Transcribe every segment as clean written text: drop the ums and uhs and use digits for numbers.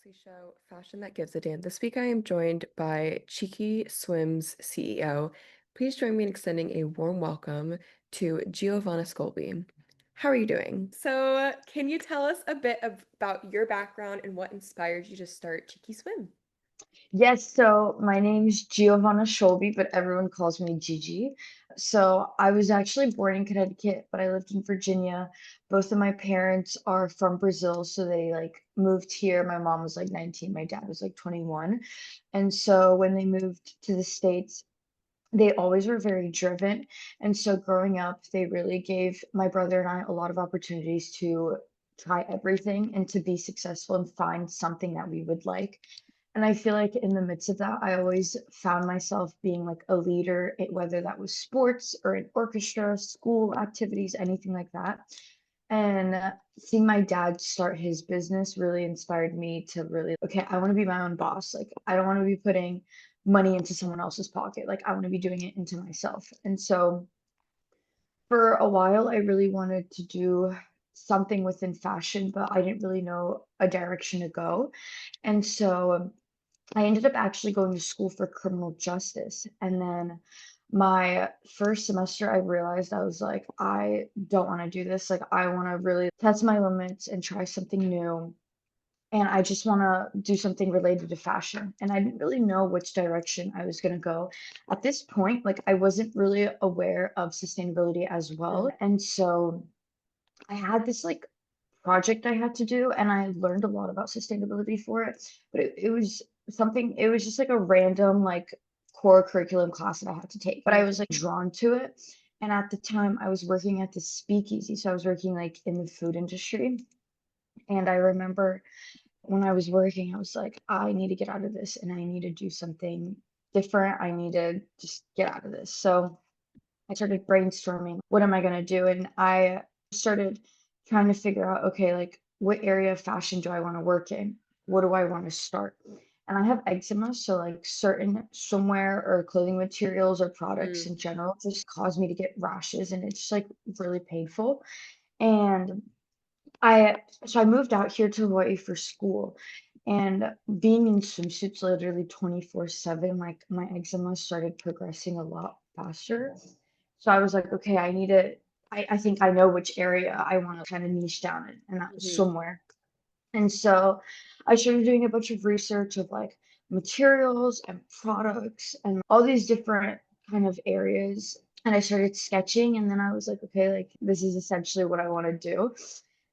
Lexy Show, Fashion That Gives a Damn. This week I am joined by Cheeki Swim's CEO. Please join me in extending a warm welcome to Giovanna Scholbi. How are you doing? So, can you tell us a bit about your background and what inspired you to start Cheeki Swim? Yes, so my name's Giovanna Scholbi, but everyone calls me Gigi. So I was actually born in Connecticut, but I lived in Virginia. Both of my parents are from Brazil, so they like moved here. My mom was like 19, my dad was like 21. And so when they moved to the States, they always were very driven. And so growing up, they really gave my brother and I a lot of opportunities to try everything and to be successful and find something that we would like. And I feel like in the midst of that, I always found myself being like a leader, whether that was sports or an orchestra, school activities, anything like that. And seeing my dad start his business really inspired me to really, okay, I want to be my own boss. Like, I don't want to be putting money into someone else's pocket. Like, I want to be doing it into myself. And so for a while, I really wanted to do something within fashion, but I didn't really know a direction to go. And so I ended up actually going to school for criminal justice. And then my first semester, I realized I was like, I don't want to do this. Like, I want to really test my limits and try something new. And I just want to do something related to fashion. And I didn't really know which direction I was going to go. At this point, like, I wasn't really aware of sustainability as well. And so I had this like project I had to do, and I learned a lot about sustainability for it. But it was something, it was just like a random, like core curriculum class that I had to take. But I was like drawn to it. And at the time, I was working at the speakeasy. So I was working like in the food industry. And I remember when I was working, I was like, I need to get out of this and I need to do something different. I need to just get out of this. So I started brainstorming, what am I going to do? And I started trying to figure out, okay, like what area of fashion do I want to work in? What do I want to start? And I have eczema, so like certain swimwear or clothing materials or products Mm. in general just cause me to get rashes and it's just like really painful. And I moved out here to Hawaii for school. And being in swimsuits literally 24/7, like my eczema started progressing a lot faster. So I was like, okay, I think I know which area I want to kind of niche down in, and that was Hmm. swimwear. And so I started doing a bunch of research of like materials and products and all these different kind of areas. And I started sketching, and then I was like, okay, like this is essentially what I want to do.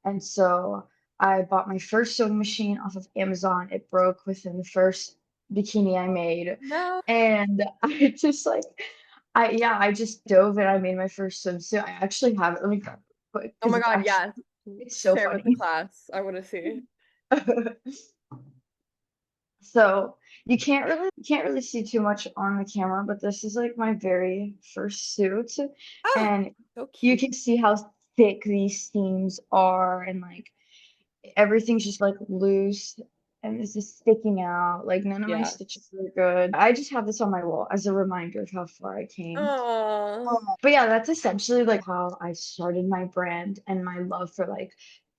And so I bought my first sewing machine off of Amazon. It broke within the first bikini I made. No. And I just like, I just dove and I made my first swimsuit. I actually have it. Let me grab it quick Oh because my God, yes. it's so Share with the funny. class. I want to see. So you can't really see too much on the camera, but this is like my very first suit, Oh, and so you cute. can see how thick these seams are, and like everything's just like loose, and this is sticking out. Like none of my Yeah. stitches are good. I just have this on my wall as a reminder of how far I came. Oh, But yeah, that's essentially like how I started my brand and my love for like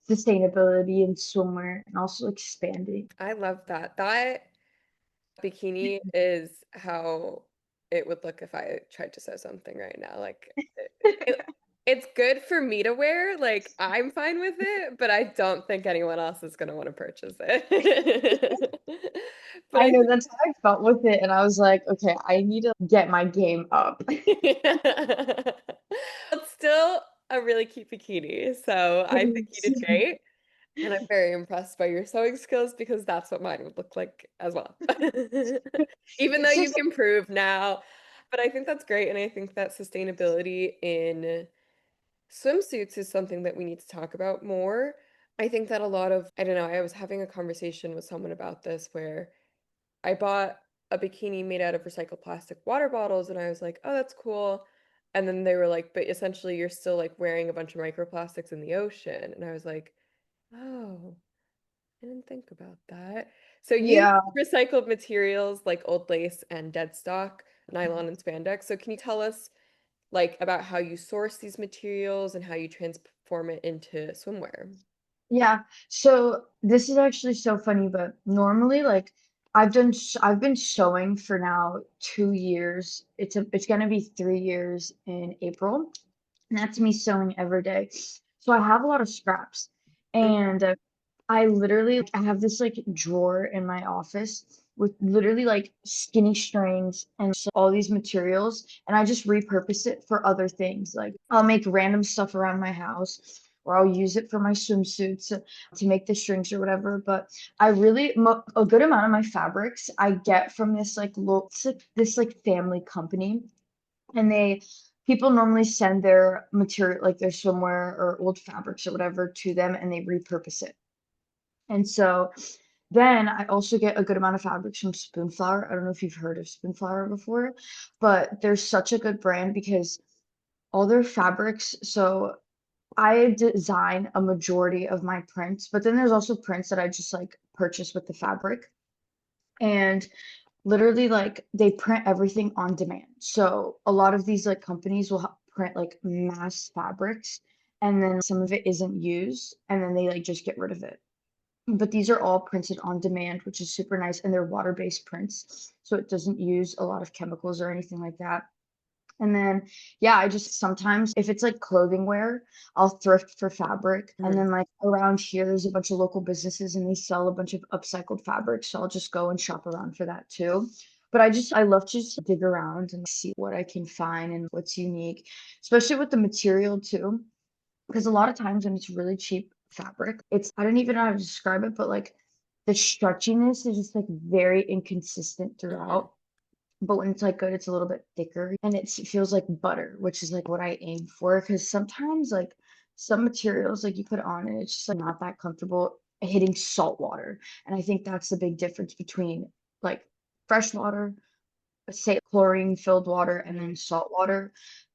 sustainability and swimwear and also expanding. I love that. That bikini is how it would look if I tried to sew something right now. Like it's good for me to wear. Like I'm fine with it, but I don't think anyone else is gonna want to purchase it. But I I know that's how I felt with it, and I was like, okay, I need to get my game up. it's still a really cute bikini. So I think you Thanks. did great. And I'm very impressed by your sewing skills because that's what mine would look like as well. Even though It's you've just improved now. But I think that's great. And I think that sustainability in swimsuits is something that we need to talk about more. I think that a lot of, I don't know, I was having a conversation with someone about this where I bought a bikini made out of recycled plastic water bottles and I was like, oh, that's cool. And then they were like, but essentially you're still like wearing a bunch of microplastics in the ocean. And I was like, oh. I didn't think about that. So you yeah. use recycled materials like old lace and deadstock, nylon and spandex. So can you tell us like about how you source these materials and how you transform it into swimwear? Yeah. So this is actually so funny, but normally like I've been sewing for now 2 years. It's gonna be 3 years in April. And that's me sewing every day. So I have a lot of scraps. And I literally I have this like drawer in my office with literally like skinny strings and all these materials, and I just repurpose it for other things. Like I'll make random stuff around my house, or I'll use it for my swimsuits to make the strings or whatever. But I really a good amount of my fabrics I get from this like this like family company, and they people normally send their material like their swimwear or old fabrics or whatever to them, and they repurpose it. And so then I also get a good amount of fabrics from Spoonflower. I don't know if you've heard of Spoonflower before, but they're such a good brand because all their fabrics. So I design a majority of my prints, but then there's also prints that I just like purchase with the fabric. And literally like they print everything on demand. So a lot of these like companies will print like mass fabrics, and then some of it isn't used, and then they like just get rid of it. But these are all printed on demand, which is super nice, and they're water-based prints, so it doesn't use a lot of chemicals or anything like that. And then, yeah, I just sometimes, if it's like clothing wear, I'll thrift for fabric. And Mhm. then, like, around here, there's a bunch of local businesses and they sell a bunch of upcycled fabric. So I'll just go and shop around for that too. But I love to just dig around and see what I can find and what's unique, especially with the material too. Because a lot of times when it's really cheap fabric, I don't even know how to describe it, but like the stretchiness is just like very inconsistent Mhm. throughout. But when it's like good, it's a little bit thicker and it feels like butter, which is like what I aim for. Because sometimes like some materials like you put on and it's just like not that comfortable hitting salt water. And I think that's the big difference between like fresh water, say chlorine filled water, and then Mhm. salt water.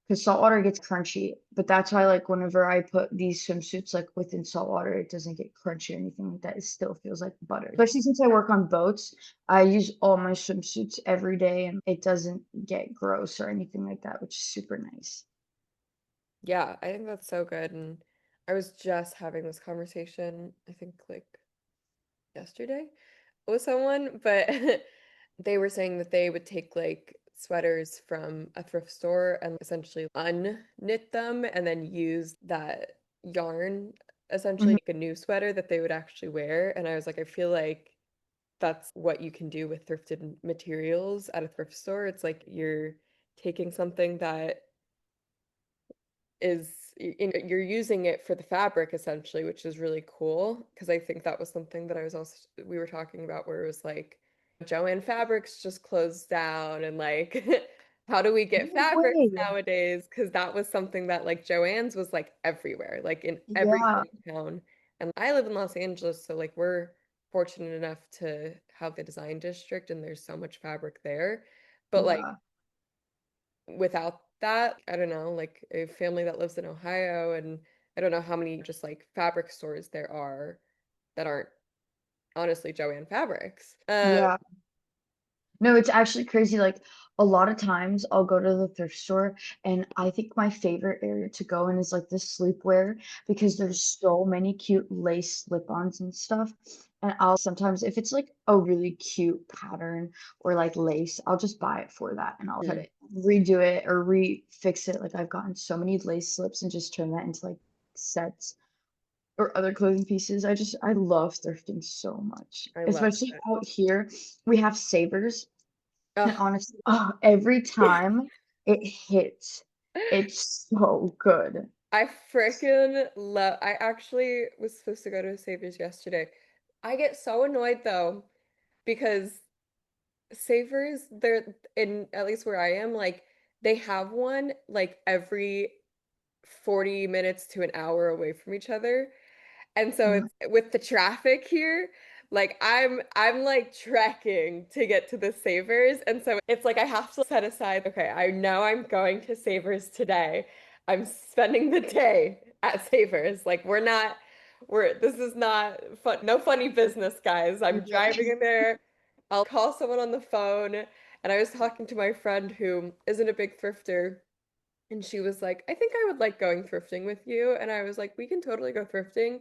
Because salt water gets crunchy, but that's why like whenever I put these swimsuits like within salt water, it doesn't get crunchy or anything like that. It still feels like butter. Especially since I work on boats, I use all my swimsuits every day and it doesn't get gross or anything like that, which is super nice. Yeah, I think that's so good. And I was just having this conversation, I think like yesterday with someone, but they were saying that they would take like sweaters from a thrift store and essentially unknit them and then use that yarn essentially Mhm. like a new sweater that they would actually wear. And I was like, I feel like that's what you can do with thrifted materials at a thrift store. It's like you're taking something that is you're using it for the fabric essentially, which is really cool because I think that was something that I was also we were talking about where it was like Joanne Fabrics just closed down and like how do we get No fabrics way. nowadays? Because that was something that like Joanne's was like everywhere, like in every Yeah, town. And I live in Los Angeles, so like we're fortunate enough to have the design district and there's so much fabric there. But like yeah, without that, I don't know, like a family that lives in Ohio, and I don't know how many just like fabric stores there are that aren't honestly Joanne Fabrics. yeah. No, it's actually crazy. Like a lot of times I'll go to the thrift store and I think my favorite area to go in is like the sleepwear because there's so many cute lace slip-ons and stuff. And I'll sometimes, if it's like a really cute pattern or like lace, I'll just buy it for that and I'll cut Mhm. it, redo it or refix it. Like I've gotten so many lace slips and just turn that into like sets or other clothing pieces. I love thrifting so much, I love especially it. out here. We have Savers, and Oh, honestly, oh, every time it hits, it's so good. I freaking love. I actually was supposed to go to a Savers yesterday. I get so annoyed though because Savers, they're in at least where I am, like they have one like every 40 minutes to an hour away from each other. And so Mhm. it's with the traffic here, like I'm like trekking to get to the Savers. And so it's like I have to set aside, okay, I know I'm going to Savers today. I'm spending the day at Savers. Like this is not fun, no funny business, guys. I'm driving in there. I'll call someone on the phone. And I was talking to my friend who isn't a big thrifter. And she was like, I think I would like going thrifting with you. And I was like, we can totally go thrifting.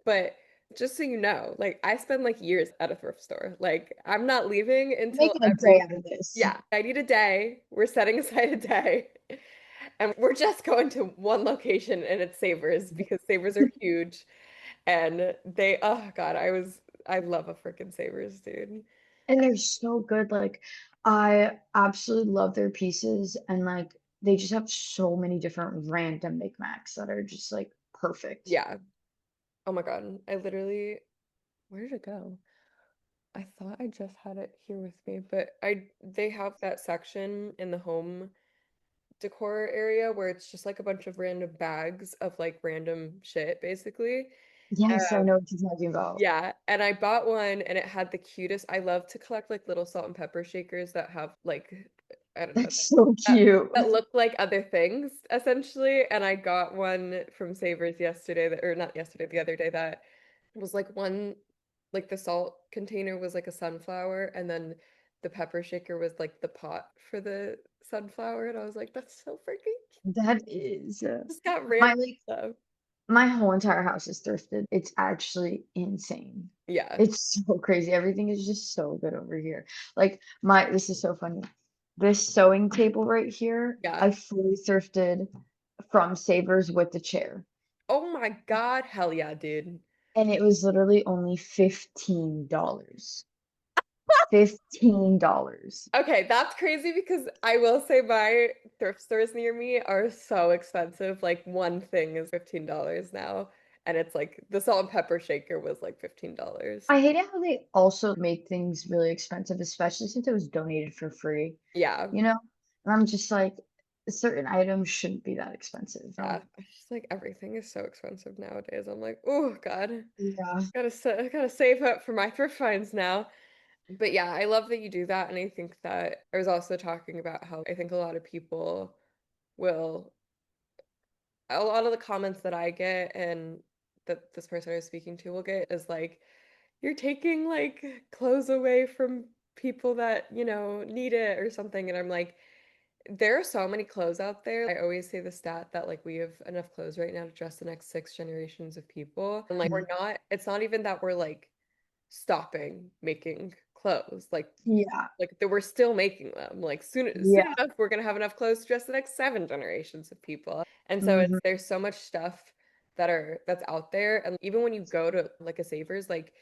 But just so you know, like I spend like years at a thrift store. Like I'm not leaving until Making a day every, out of this. yeah, I need a day. We're setting aside a day. And we're just going to one location and it's Savers because Savers are huge. And they, oh God, I love a freaking Savers, dude. And they're so good. Like, I absolutely love their pieces, and like they just have so many different random knickknacks that are just like perfect. Yeah. Oh my God. I literally, where did it go? I thought I just had it here with me, but they have that section in the home decor area where it's just like a bunch of random bags of like random shit, basically. Yes, I Um, know what you're talking about. yeah, and I bought one and it had the cutest. I love to collect like little salt and pepper shakers that have like I don't know That's so that, cute. that look like other things essentially. And I got one from Savers yesterday that or not yesterday, the other day that was like one like the salt container was like a sunflower and then the pepper shaker was like the pot for the sunflower and I was like, that's so freaking cute. That is Just got my random like stuff. my whole entire house is thrifted. It's actually insane. Yeah. It's so crazy. Everything is just so good over here. Like my this is so funny. This sewing table right here, Yeah. I fully thrifted from Savers with the chair. Oh my God. Hell yeah, dude. And it was literally only $15. $15. Okay, that's crazy because I will say my thrift stores near me are so expensive. Like one thing is $15 now, and it's like the salt and pepper shaker was like $15. I hate it how they also make things really expensive, especially since it was donated for free, Yeah, you know? And I'm just like, certain items shouldn't be that expensive. yeah. It's just like everything is so expensive nowadays. I'm like, oh God, Yeah. gotta save up for my thrift finds now. But yeah, I love that you do that, and I think that I was also talking about how I think a lot of people will a lot of the comments that I get and that this person I was speaking to will get is like, you're taking like clothes away from people that, need it or something. And I'm like, there are so many clothes out there. I always say the stat that like we have enough clothes right now to dress the next six generations of people. And like, Mhm. it's not even that we're like stopping making clothes. Yeah. Like that we're still making them. Like soon Yeah. enough, we're gonna have enough clothes to dress the next seven generations of people. And so Mhm. there's so much stuff that's out there. And even when you go to like a Savers, like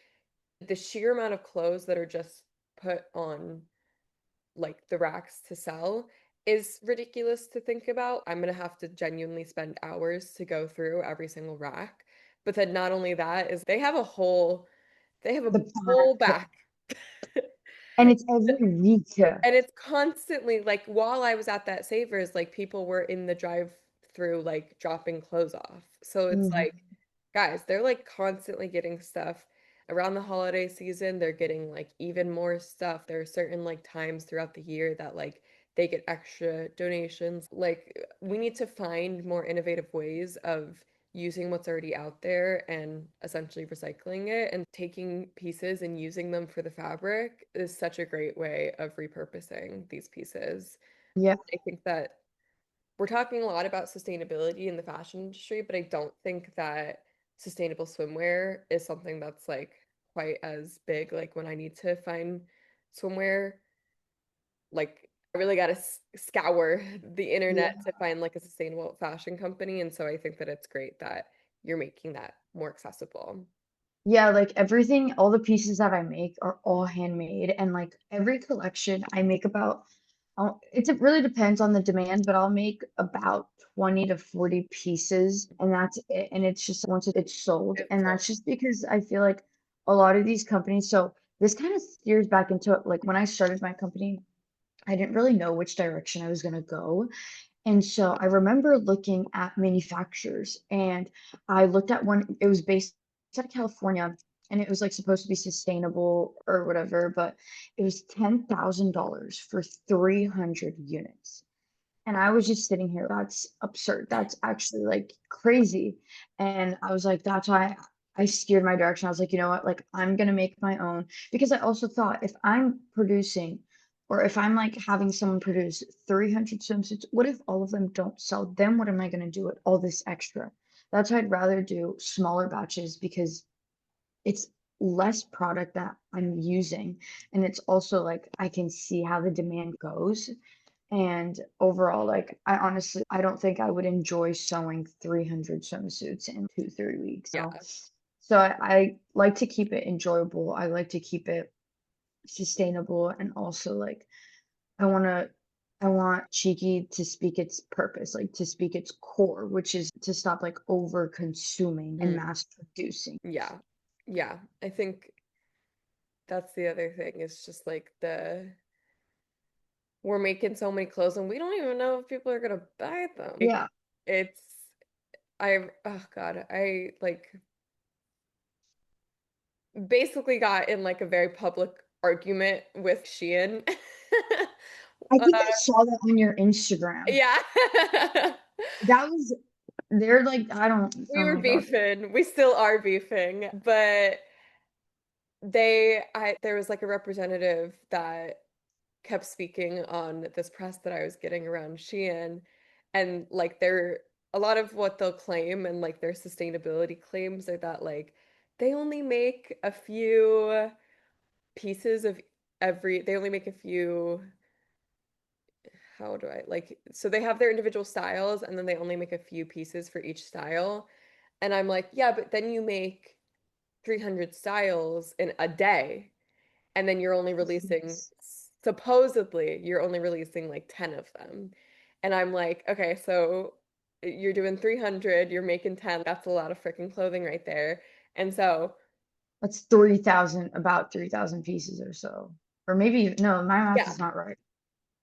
the sheer amount of clothes that are just put on like the racks to sell is ridiculous to think about. I'm gonna have to genuinely spend hours to go through every single rack. But then not only that is they have a The whole back. back. And it's every week. And it's constantly like while I was at that Savers, like people were in the drive-through like dropping clothes off. So it's Mhm. like, guys, they're like constantly getting stuff. Around the holiday season, they're getting like even more stuff. There are certain like times throughout the year that like they get extra donations. Like we need to find more innovative ways of using what's already out there and essentially recycling it and taking pieces and using them for the fabric is such a great way of repurposing these pieces. Yeah. I think that we're talking a lot about sustainability in the fashion industry, but I don't think that sustainable swimwear is something that's like quite as big. Like when I need to find swimwear, like I really got to scour the internet Yeah. to find like a sustainable fashion company. And so I think that it's great that you're making that more accessible. Yeah, like everything, all the pieces that I make are all handmade, and like every collection I make about, it really depends on the demand, but I'll make about 20 to 40 pieces, and that's it. And it's just once it's sold, It's and so that's just because I feel like a lot of these companies. So this kind of steers back into it. Like when I started my company, I didn't really know which direction I was gonna go. And so I remember looking at manufacturers and I looked at one, it was based out of California and it was like supposed to be sustainable or whatever, but it was $10,000 for 300 units. And I was just sitting here, that's absurd. That's actually like crazy. And I was like, that's why I steered my direction. I was like, you know what? Like, I'm gonna make my own because I also thought if I'm producing or if I'm like having someone produce 300 swimsuits, what if all of them don't sell? Then what am I gonna do with all this extra? That's why I'd rather do smaller batches because it's less product that I'm using, and it's also like I can see how the demand goes. And overall, like I honestly, I don't think I would enjoy sewing 300 swimsuits in 2, 3 weeks. Yeah. So I like to keep it enjoyable. I like to keep it sustainable, and also like I want to. I want Cheeky to speak its purpose, like to speak its core, which is to stop like over consuming and Mm, mass producing. yeah. Yeah. I think that's the other thing is just like we're making so many clothes and we don't even know if people are gonna buy them. Like Yeah. it's oh God, I like basically got in like a very public argument with Shein. I Uh, think I saw that on your Instagram. yeah. That was they're like I don't We oh were my God. beefing. We still are beefing, but there was like a representative that kept speaking on this press that I was getting around Shein, and like they're a lot of what they'll claim and like their sustainability claims are that like they only make a few pieces of they only make a few, how do I like, so they have their individual styles and then they only make a few pieces for each style. And I'm like, yeah, but then you make 300 styles in a day and then you're only releasing, Yes. supposedly you're only releasing like 10 of them. And I'm like, okay, so you're doing 300, you're making 10. That's a lot of freaking clothing right there. And so, That's 3,000, about 3,000 pieces or so. Or maybe no, my math yeah, is not right.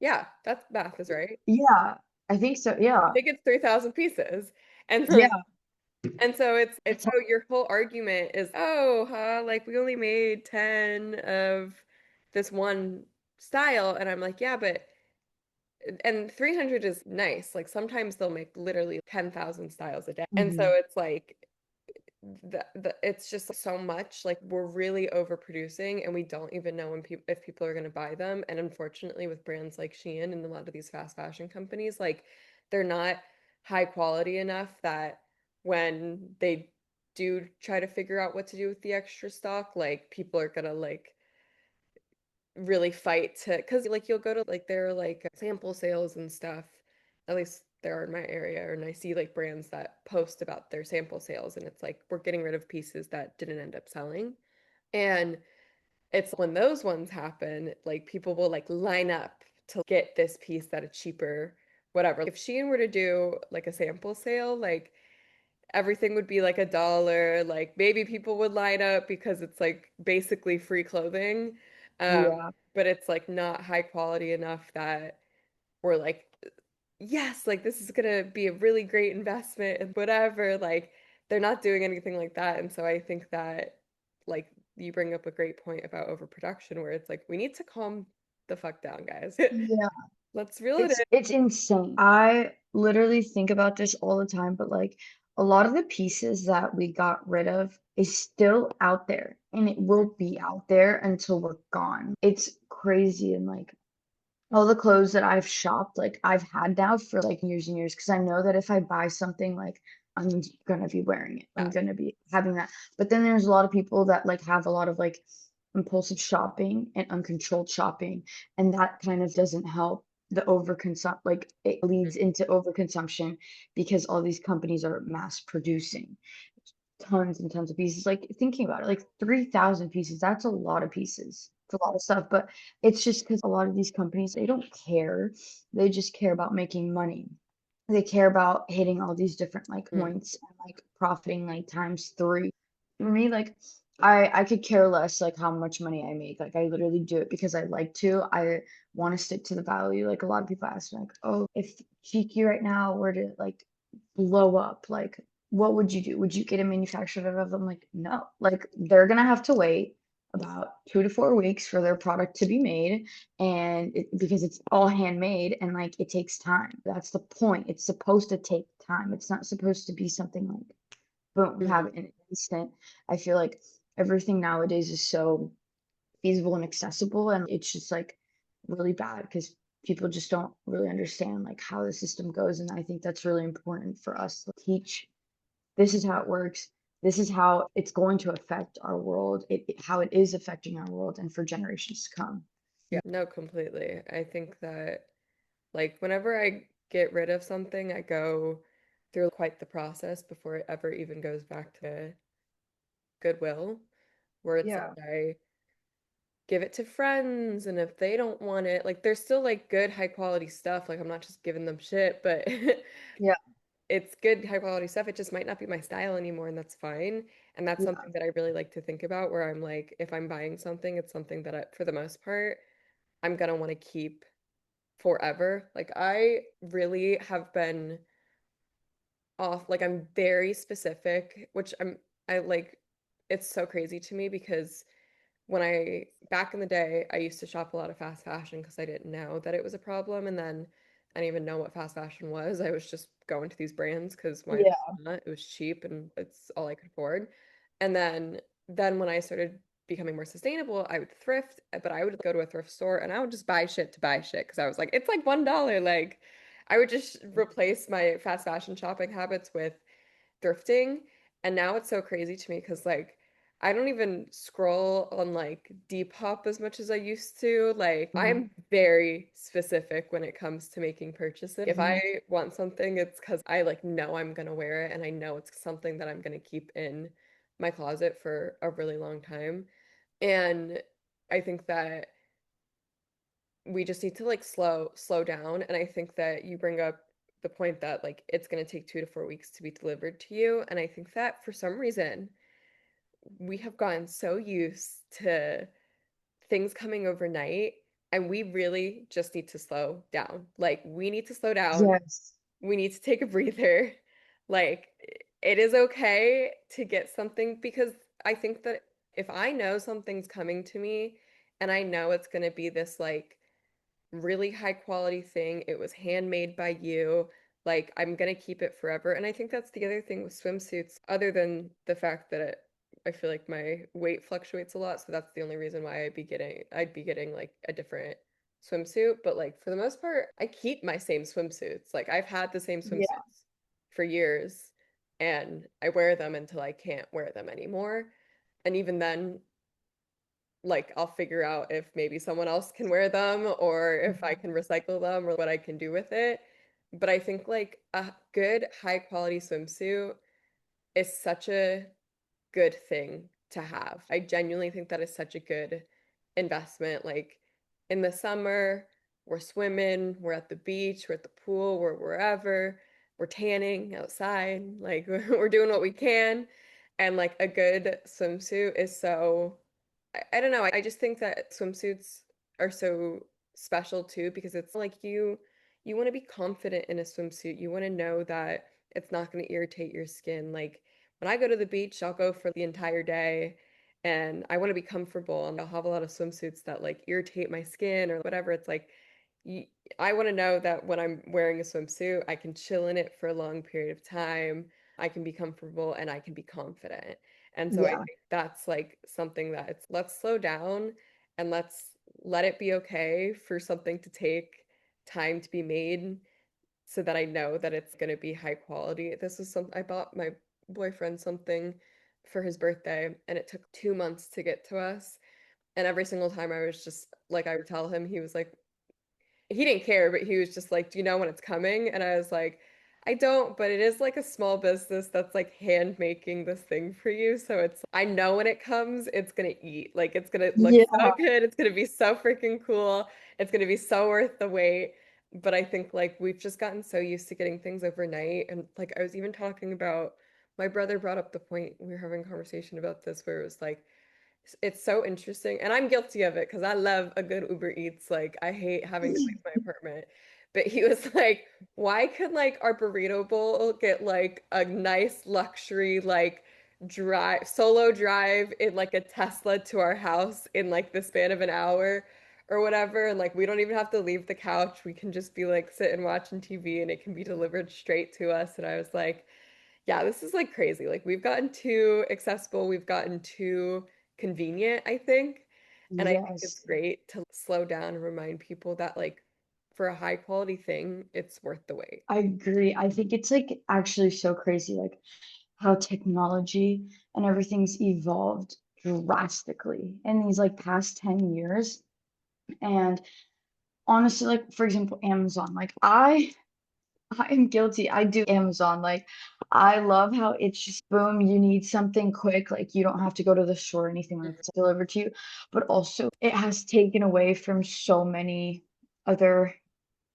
yeah, that math is right. Yeah, I think so. I Yeah. think it's 3,000 pieces. And Yeah. so it's so your whole argument is, oh, like we only made 10 of this one style. And I'm like, yeah, but and 300 is nice. Like sometimes they'll make literally 10,000 styles a day. And so Mhm. it's like it's just so much like we're really overproducing and we don't even know when people if people are going to buy them. And unfortunately with brands like Shein and a lot of these fast fashion companies, like they're not high quality enough that when they do try to figure out what to do with the extra stock, like people are gonna like really fight to, because like you'll go to like there are like sample sales and stuff, at least there are in my area, and I see like brands that post about their sample sales and it's like we're getting rid of pieces that didn't end up selling. And it's when those ones happen, like people will like line up to get this piece at a cheaper whatever. If Shein were to do like a sample sale, like everything would be like $1. Like maybe people would line up because it's like basically free clothing. Yeah. But it's like not high quality enough that we're like, yes, like this is gonna be a really great investment and whatever. Like they're not doing anything like that. And so I think that like you bring up a great point about overproduction where it's like we need to calm the fuck down, guys. Yeah. Let's reel it It's insane. I literally think about this all the time, but like a lot of the pieces that we got rid of is still out there, and it in. will be out there until we're gone. It's crazy. And like all the clothes that I've shopped, like I've had now for like years and years, because I know that if I buy something, like I'm gonna be wearing it. I'm Yeah. gonna be having that. But then there's a lot of people that like have a lot of like impulsive shopping and uncontrolled shopping, and that kind of doesn't help the overconsum like it leads into overconsumption because all these companies are mass producing tons and tons of pieces. Like thinking about it, like 3,000 pieces, that's a lot of pieces. It's a lot of stuff, but it's just because a lot of these companies, they don't care. They just care about making money. They care about hitting all these different like Mm, points and like profiting like times three. For me, like I could care less like how much money I make. Like I literally do it because I like to. I want to stick to the value. Like a lot of people ask me like, oh, if Cheeky right now were to like blow up, like what would you do? Would you get a manufacturer of them? Like, no. Like they're gonna have to wait about 2 to 4 weeks for their product to be made, and because it's all handmade and like it takes time. That's the point. It's supposed to take time. It's not supposed to be something like boom, we have mhm. it in an instant. I feel like everything nowadays is so feasible and accessible, and it's just like really bad because people just don't really understand like how the system goes. And I think that's really important for us to teach this is how it works. This is how it's going to affect our world, how it is affecting our world and for generations to come. Yeah, no, completely. I think that like whenever I get rid of something, I go through quite the process before it ever even goes back to Goodwill, where it's like Yeah. I give it to friends, and if they don't want it, like there's still like good high quality stuff. Like I'm not just giving them shit, but Yeah. it's good high quality stuff. It just might not be my style anymore, and that's fine. And that's Yeah. something that I really like to think about where I'm like, if I'm buying something, it's something that for the most part, I'm gonna want to keep forever. Like I really have been off, like I'm very specific, which I like it's so crazy to me because when I back in the day, I used to shop a lot of fast fashion because I didn't know that it was a problem. And then I didn't even know what fast fashion was. I was just going to these brands because why the Yeah. hell not? It was cheap and it's all I could afford. And then when I started becoming more sustainable, I would thrift, but I would go to a thrift store and I would just buy shit to buy shit because I was like, it's like $1. Like I would just replace my fast fashion shopping habits with thrifting. And now it's so crazy to me because like I don't even scroll on like Depop as much as I used to. Like Mhm. I'm very specific when it comes to making purchases. If I Mhm. want something, it's because I like know I'm gonna wear it and I know it's something that I'm gonna keep in my closet for a really long time. And I think that we just need to like slow down. And I think that you bring up the point that like it's going to take 2 to 4 weeks to be delivered to you. And I think that for some reason we have gotten so used to things coming overnight, and we really just need to slow down. Like we need to slow down. Yes. We need to take a breather. Like it is okay to get something because I think that if I know something's coming to me and I know it's going to be this like really high quality thing. It was handmade by you. Like, I'm gonna keep it forever. And I think that's the other thing with swimsuits, other than the fact that I feel like my weight fluctuates a lot, so that's the only reason why I'd be getting like a different swimsuit. But like for the most part, I keep my same swimsuits. Like I've had the same Yeah. swimsuits for years and I wear them until I can't wear them anymore. And even then, like I'll figure out if maybe someone else can wear them or if I Mhm. can recycle them or what I can do with it. But I think like a good high quality swimsuit is such a good thing to have. I genuinely think that is such a good investment. Like in the summer, we're swimming, we're at the beach, we're at the pool, we're wherever, we're tanning outside, like we're doing what we can. And like a good swimsuit is so I don't know. I just think that swimsuits are so special too because it's like you want to be confident in a swimsuit. You want to know that it's not going to irritate your skin. Like when I go to the beach, I'll go for the entire day and I want to be comfortable and I'll have a lot of swimsuits that like irritate my skin or whatever. It's like y- I want to know that when I'm wearing a swimsuit, I can chill in it for a long period of time. I can be comfortable and I can be confident. And so I Yeah. think that's like something that it's let's slow down and let's let it be okay for something to take time to be made so that I know that it's going to be high quality. This is some I bought my boyfriend something for his birthday and it took 2 months to get to us. And every single time I was just like, I would tell him, he was like, he didn't care, but he was just like, "Do you know when it's coming?" And I was like, "I don't, but it is like a small business that's like hand making this thing for you. So it's I know when it comes, it's gonna eat. Like it's gonna look Yeah. so good. It's gonna be so freaking cool. It's gonna be so worth the wait." But I think like we've just gotten so used to getting things overnight. And like I was even talking about my brother brought up the point we were having a conversation about this where it was like it's so interesting, and I'm guilty of it because I love a good Uber Eats. Like, I hate having to leave my apartment. But he was like, why could like our burrito bowl get like a nice luxury like drive solo drive in like a Tesla to our house in like the span of an hour or whatever, and like we don't even have to leave the couch. We can just be like sitting watching TV and it can be delivered straight to us. And I was like, yeah, this is like crazy. Like we've gotten too accessible, we've gotten too convenient, I think. And I think it's Yes. great to slow down and remind people that like for a high quality thing, it's worth the wait. I agree. I think it's like actually so crazy. Like how technology and everything's evolved drastically in these like past 10 years. And honestly, like for example, Amazon, like I am guilty. I do Amazon. Like, I love how it's just boom, you need something quick. Like, you don't have to go to the store or anything when it's delivered to you. But also, it has taken away from so many other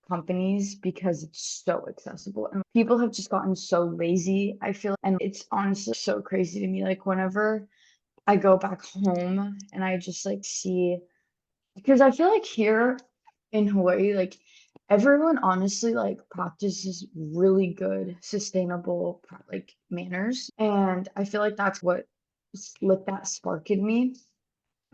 companies because it's so accessible. And people have just gotten so lazy, I feel. And it's honestly so crazy to me. Like, whenever I go back home and I just like see because I feel like here in Hawaii, like everyone honestly like practices really good sustainable like manners. And I feel like that's what lit that spark in me.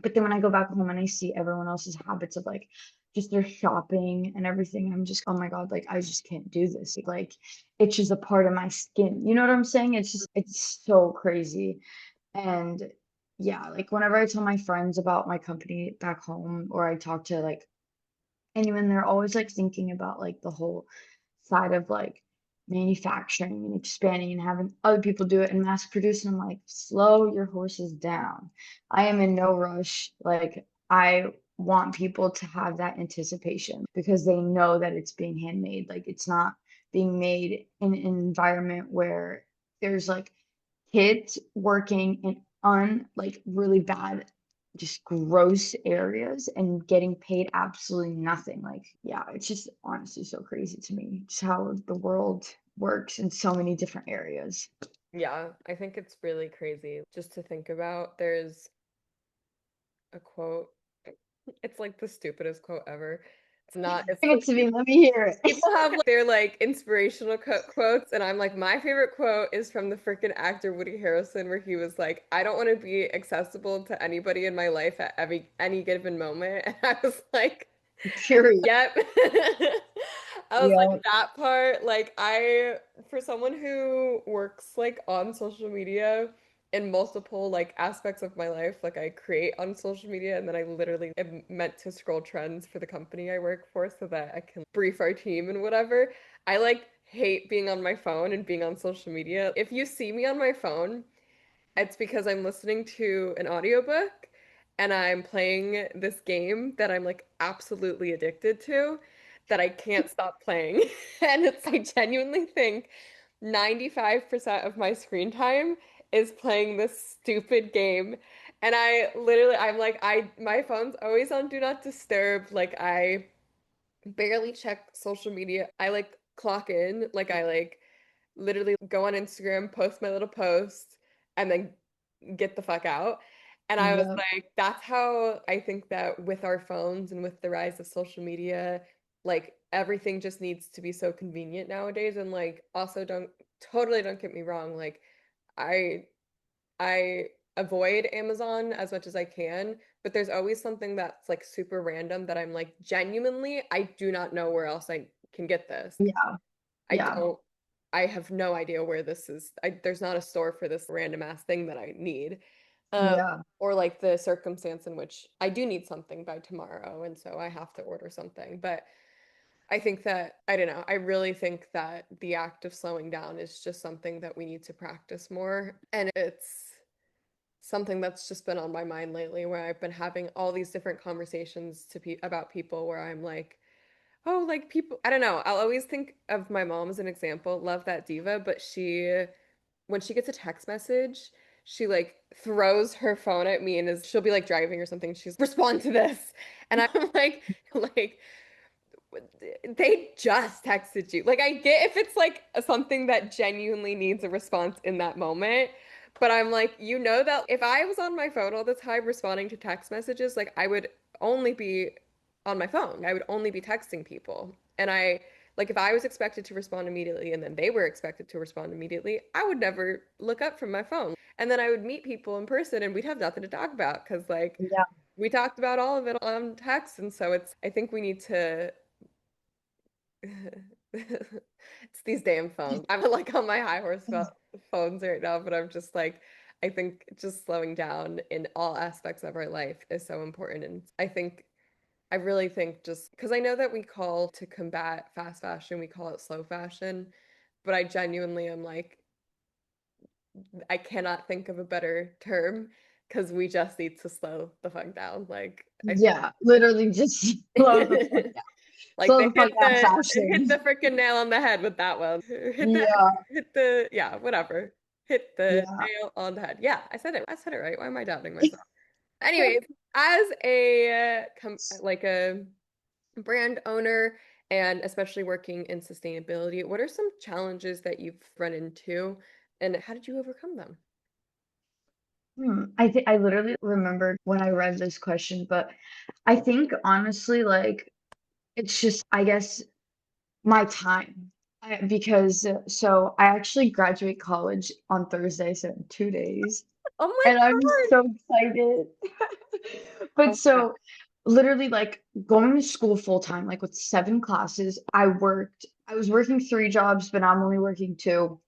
But then when I go back home and I see everyone else's habits of like just their shopping and everything, I'm just, oh my God, like I just can't do this. Like it's just a part of my skin. You know what I'm saying? It's so crazy. And yeah, like whenever I tell my friends about my company back home or I talk to like anyone, they're always like thinking about like the whole side of like manufacturing and expanding and having other people do it and mass produce. And I'm like, slow your horses down. I am in no rush. Like, I want people to have that anticipation because they know that it's being handmade. Like, it's not being made in an environment where there's like kids working in like really bad just gross areas and getting paid absolutely nothing. Like, yeah, it's just honestly so crazy to me just how the world works in so many different areas. Yeah, I think it's really crazy just to think about. There's a quote. It's like the stupidest quote ever. It's not, it's Give like it to me, let me hear it. people have like their like inspirational quotes, and I'm like, my favorite quote is from the freaking actor Woody Harrelson, where he was like, "I don't want to be accessible to anybody in my life at any given moment." And I was like, Period. "Yep." I was like, Yeah, that part, like for someone who works like on social media in multiple like aspects of my life, like I create on social media and then I literally am meant to scroll trends for the company I work for so that I can brief our team and whatever. I like hate being on my phone and being on social media. If you see me on my phone, it's because I'm listening to an audiobook and I'm playing this game that I'm like absolutely addicted to that I can't stop playing. And it's I genuinely think 95% of my screen time is playing this stupid game. And I'm like my phone's always on do not disturb. Like I barely check social media. I like clock in, like I like literally go on Instagram, post my little post, and then get the fuck out. And I was yeah, like, that's how I think that with our phones and with the rise of social media, like everything just needs to be so convenient nowadays. And like also don't get me wrong, like I I avoid Amazon as much as I can, but there's always something that's like super random that I'm like genuinely I do not know where else I can get this. yeah, I yeah, don't, I have no idea where this is. There's not a store for this random ass thing that I need. Um, yeah, or like the circumstance in which I do need something by tomorrow, and so I have to order something. But I think that, I don't know, I really think that the act of slowing down is just something that we need to practice more. And it's something that's just been on my mind lately, where I've been having all these different conversations about people where I'm like, oh, like people, I don't know. I'll always think of my mom as an example. Love that diva, but when she gets a text message, she like throws her phone at me and she'll be like driving or something. She's respond to this. And I'm like, they just texted you. Like, I get if it's like something that genuinely needs a response in that moment. But I'm like, you know that if I was on my phone all the time responding to text messages, like I would only be on my phone. I would only be texting people. And like if I was expected to respond immediately and then they were expected to respond immediately, I would never look up from my phone. And then I would meet people in person and we'd have nothing to talk about because like yeah, we talked about all of it on text. And so I think we need to it's these damn phones. I'm like on my high horse about phones right now, but I'm just like, I think just slowing down in all aspects of our life is so important. And I really think just because I know that we call to combat fast fashion, we call it slow fashion, but I genuinely am like, I cannot think of a better term because we just need to slow the fuck down. Like I Yeah, literally just slow the fuck think down. like Slow they the fuck down hit fashion. the freaking nail on the head with that one. Yeah, Hit the yeah, whatever. Hit the yeah. nail on the head. Yeah, I said it. I said it right. Why am I doubting myself? Anyways, as a like a brand owner and especially working in sustainability, what are some challenges that you've run into and how did you overcome them? I think I literally remembered when I read this question, but I think honestly, like it's just, I guess, my time. Because so I actually graduate college on Thursday, so in 2 days. Oh my And I'm God. so excited. But Oh my God. so literally like going to school full time, like with 7 classes, I was working 3 jobs, but I'm only working two.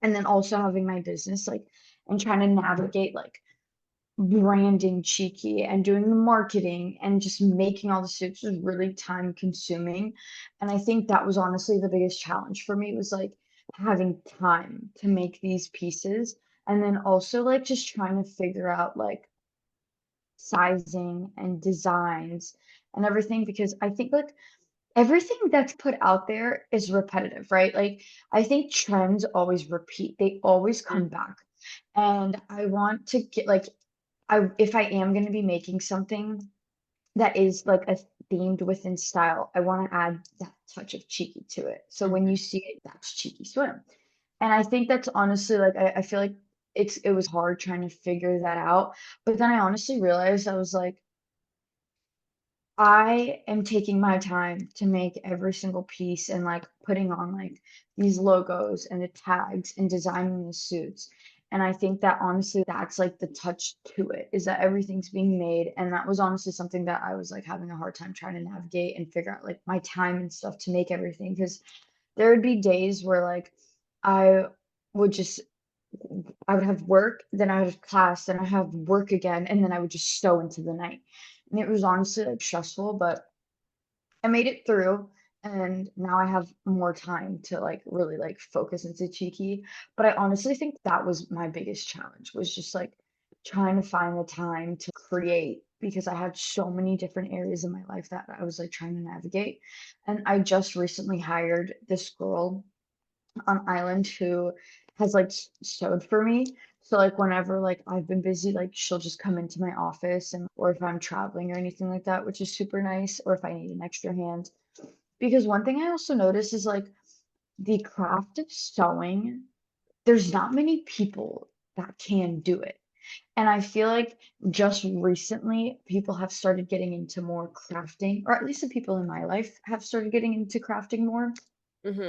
And then also having my business, like, and trying to navigate like branding Cheeky and doing the marketing and just making all the suits was really time consuming. And I think that was honestly the biggest challenge for me was like having time to make these pieces. And then also like just trying to figure out like sizing and designs and everything because I think like everything that's put out there is repetitive, right? Like I think trends always repeat. They always come back. And I want to get like I if I am going to be making something that is like a themed within style, I want to add that touch of cheeky to it. So when you Mhm. see it, that's Cheeky Swim. And I think that's honestly like I feel like it was hard trying to figure that out. But then I honestly realized I was like, I am taking my time to make every single piece and like putting on like these logos and the tags and designing the suits. And I think that honestly, that's like the touch to it is that everything's being made. And that was honestly something that I was like having a hard time trying to navigate and figure out like my time and stuff to make everything. Because there would be days where like I would just I would have work, then I would have class, then I have work again, and then I would just stow into the night. And it was honestly like stressful, but I made it through and now I have more time to like really like focus into Cheeky. But I honestly think that was my biggest challenge was just like trying to find the time to create because I had so many different areas in my life that I was like trying to navigate. And I just recently hired this girl on island who has like sewed for me. So like whenever like I've been busy, like she'll just come into my office and or if I'm traveling or anything like that, which is super nice, or if I need an extra hand. Because one thing I also notice is like the craft of sewing, there's not many people that can do it. And I feel like just recently people have started getting into more crafting, or at least the people in my life have started getting into crafting more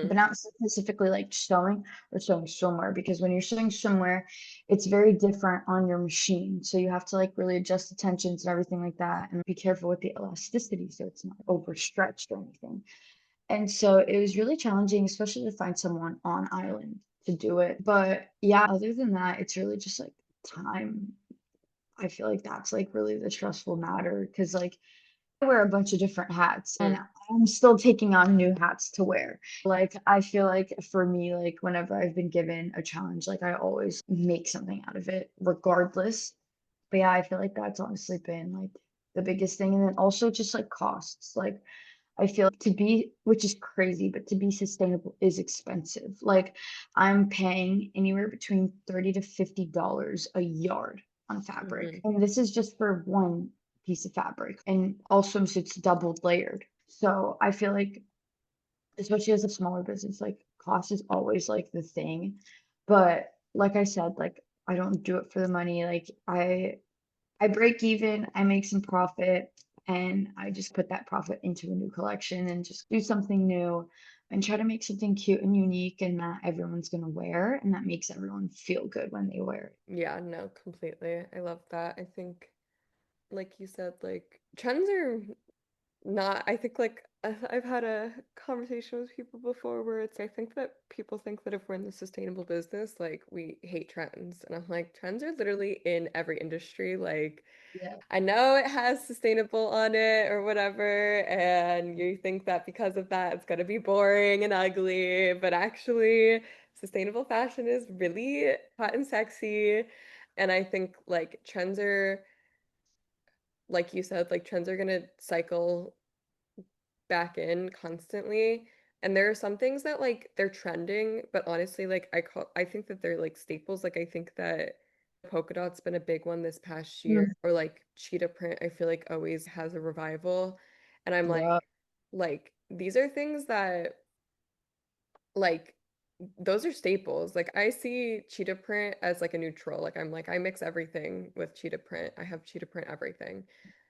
but Mhm. not specifically like sewing or sewing swimwear because when you're sewing swimwear, it's very different on your machine. So you have to like really adjust the tensions and everything like that and be careful with the elasticity so it's not overstretched or anything. And so it was really challenging, especially to find someone on island to do it. But yeah, other than that, it's really just like time. I feel like that's like really the stressful matter because like I wear a bunch of different hats and Mm. I'm still taking on new hats to wear. Like I feel like for me, like whenever I've been given a challenge, like I always make something out of it regardless. But yeah, I feel like that's honestly been like the biggest thing. And then also just like costs. Like I feel like to be, which is crazy, but to be sustainable is expensive. Like I'm paying anywhere between 30 to $50 a yard on fabric. Mhm. And this is just for one piece of fabric. And also it's doubled layered. So I feel like, especially as a smaller business, like cost is always like the thing. But like I said, like I don't do it for the money. Like I break even, I make some profit, and I just put that profit into a new collection and just do something new and try to make something cute and unique and that everyone's gonna wear and that makes everyone feel good when they wear it. Yeah, no, completely. I love that. I think like you said, like trends are not, I think like I've had a conversation with people before where it's I think that people think that if we're in the sustainable business, like we hate trends. And I'm like, trends are literally in every industry. Like Yeah. I know it has sustainable on it or whatever, and you think that because of that it's gonna be boring and ugly, but actually sustainable fashion is really hot and sexy. And I think like trends are, like you said, like trends are gonna cycle back in constantly. And there are some things that like they're trending, but honestly, like I think that they're like staples. Like I think that polka dot's been a big one this past year, Mm, or like cheetah print, I feel like always has a revival. And I'm yeah. like these are things that like those are staples. Like I see cheetah print as like a neutral. Like I'm like I mix everything with cheetah print. I have cheetah print everything.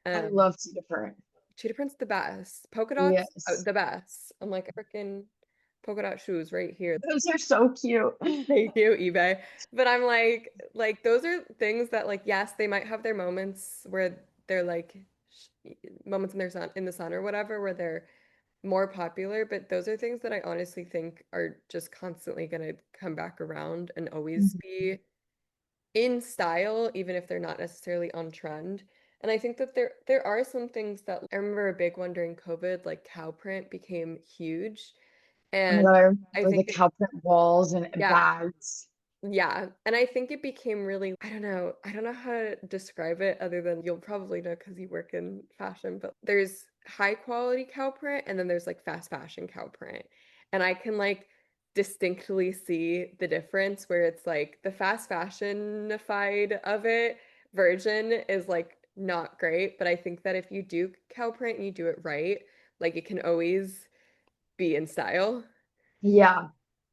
I Um, love to different. cheetah print's the best. Polka dots, Yes. the best. I'm like freaking polka dot shoes right here. Those are so cute. Thank you, eBay. But I'm like those are things that like yes, they might have their moments where they're like moments in their sun in the sun or whatever where they're more popular, but those are things that I honestly think are just constantly gonna come back around and always Mhm. be in style, even if they're not necessarily on trend. And I think that there are some things that I remember a big one during COVID, like cow print became huge. Oh my And God, I I remember the think it, cow print walls and yeah, bags. yeah, and I think it became really, I don't know how to describe it other than you'll probably know because you work in fashion, but there's high quality cow print and then there's like fast fashion cow print. And I can like distinctly see the difference where it's like the fast fashionified of it version is like not great, but I think that if you do cow print and you do it right, like it can always be in style. Yeah.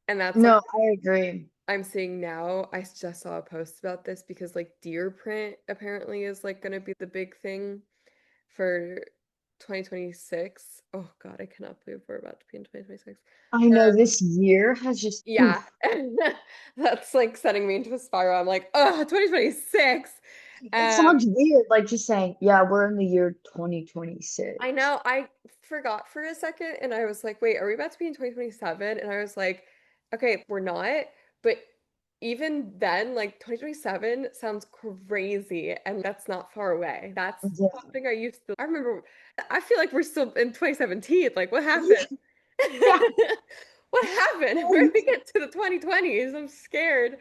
And that's No, I agree. I'm seeing now. I just saw a post about this because like deer print apparently is like going to be the big thing for 2026. Oh God, I cannot believe we're about to be in 2026. I know this year has just Yeah, oof. that's like sending me into a spiral. I'm like, oh, 2026. It sounds weird, like just saying, yeah, we're in the year I 2026. know. I forgot for a second and I was like, wait, are we about to be in 2027? And I was like, okay, we're not. But even then, like 2027 sounds crazy and that's not far away. That's Yeah. something I remember, I feel like we're still in 2017. Like, what happened? Yeah. What happened? Where did we get to the 2020s? I'm scared.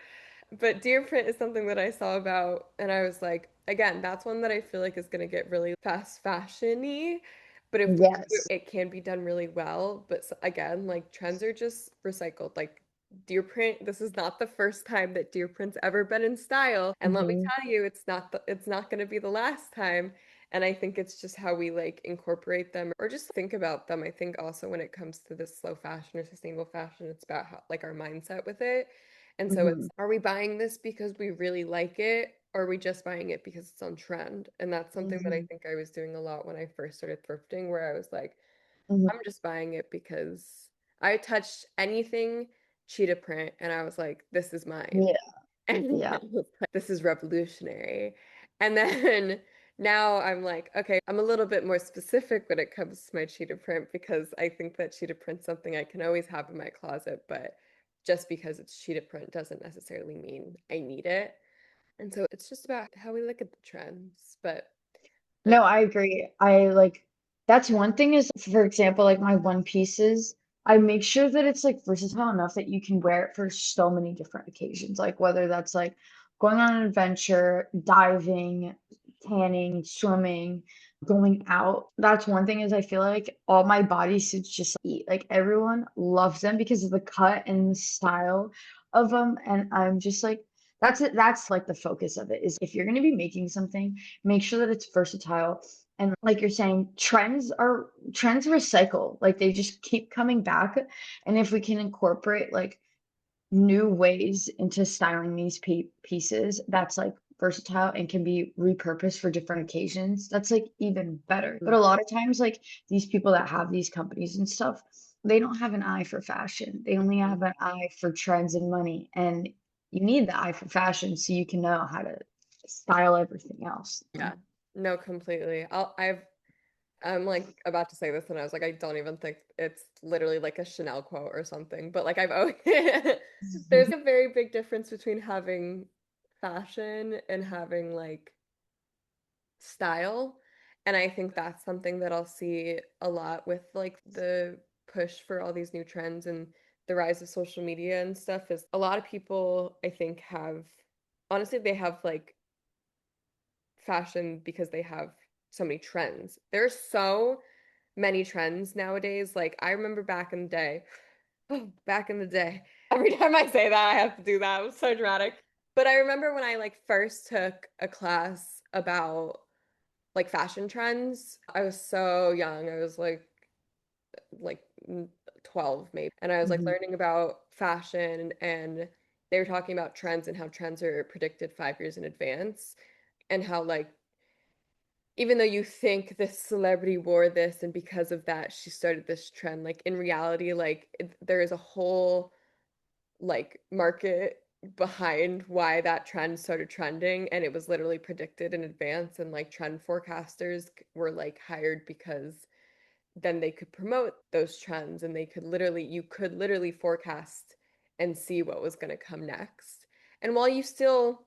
But deer print is something that I saw about, and I was like, again, that's one that I feel like is going to get really fast fashion-y. But if Yes. it can be done really well, but again, like trends are just recycled. Like deer print, this is not the first time that deer print's ever been in style. And let me Hmm. tell you, it's not going to be the last time. And I think it's just how we like incorporate them or just think about them. I think also when it comes to this slow fashion or sustainable fashion, it's about how, like our mindset with it. And so Hmm. it's, are we buying this because we really like it? Or are we just buying it because it's on trend? And that's something that I Hmm. think I was doing a lot when I first started thrifting, where I was like, Hmm. I'm just buying it because I touched anything cheetah print and I was like, this is mine. Yeah. And Yeah. I was like, this is revolutionary. And then now I'm like, okay, I'm a little bit more specific when it comes to my cheetah print because I think that cheetah print's something I can always have in my closet, but just because it's cheetah print doesn't necessarily mean I need it. And so it's just about how we look at the trends. But No, I agree. I like that's one thing is, for example, like my one pieces, I make sure that it's like versatile enough that you can wear it for so many different occasions. Like whether that's like going on an adventure, diving, tanning, swimming, going out. That's one thing is I feel like all my bodysuits just eat. Like everyone loves them because of the cut and the style of them. And I'm just like, that's it. That's like the focus of it is if you're going to be making something, make sure that it's versatile. And like you're saying, trends recycle. Like they just keep coming back. And if we can incorporate like new ways into styling these pieces that's like versatile and can be repurposed for different occasions, that's like even better. But a lot of times, like these people that have these companies and stuff, they don't have an eye for fashion. They only mhm. have an eye for trends and money. And you need the eye for fashion so you can know how to style everything else. Yeah, no, completely. I'm like about to say this and I was like, I don't even think it's literally like a Chanel quote or something, but like I've always there's a very big difference between having fashion and having like style. And I think that's something that I'll see a lot with like the push for all these new trends and the rise of social media and stuff is a lot of people I think have honestly they have like fashion because they have so many trends. There's so many trends nowadays. Like I remember back in the day, oh, back in the day. Every time I say that, I have to do that. It was so dramatic. But I remember when I like first took a class about like fashion trends. I was so young. I was like 12 maybe. And I was like Mhm. learning about fashion and they were talking about trends and how trends are predicted 5 years in advance and how like even though you think this celebrity wore this and because of that she started this trend, like in reality, like there is a whole like market behind why that trend started trending and it was literally predicted in advance and like trend forecasters were like hired because then they could promote those trends and they could literally you could literally forecast and see what was going to come next. And while you still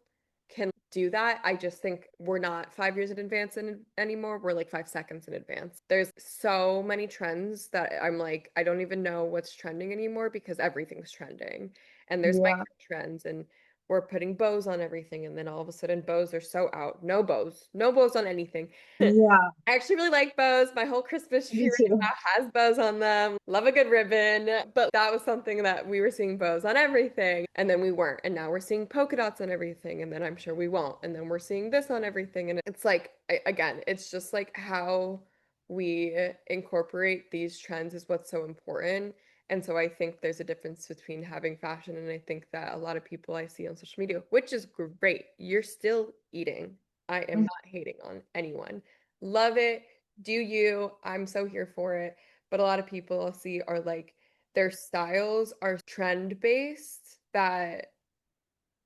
can do that, I just think we're not 5 years in advance anymore. We're like 5 seconds in advance. There's so many trends that I'm like, I don't even know what's trending anymore because everything's trending. And there's Yeah. micro trends and we're putting bows on everything. And then all of a sudden bows are so out. No bows, no bows on anything. Yeah. I actually really like bows. My whole Christmas tree Me right too. now has bows on them. Love a good ribbon. But that was something that we were seeing bows on everything. And then we weren't. And now we're seeing polka dots on everything. And then I'm sure we won't. And then we're seeing this on everything. And it's like, again, it's just like how we incorporate these trends is what's so important. And so I think there's a difference between having fashion. And I think that a lot of people I see on social media, which is great, you're still eating. I am Mhm. not hating on anyone. Love it. Do you? I'm so here for it. But a lot of people I'll see are like their styles are trend based that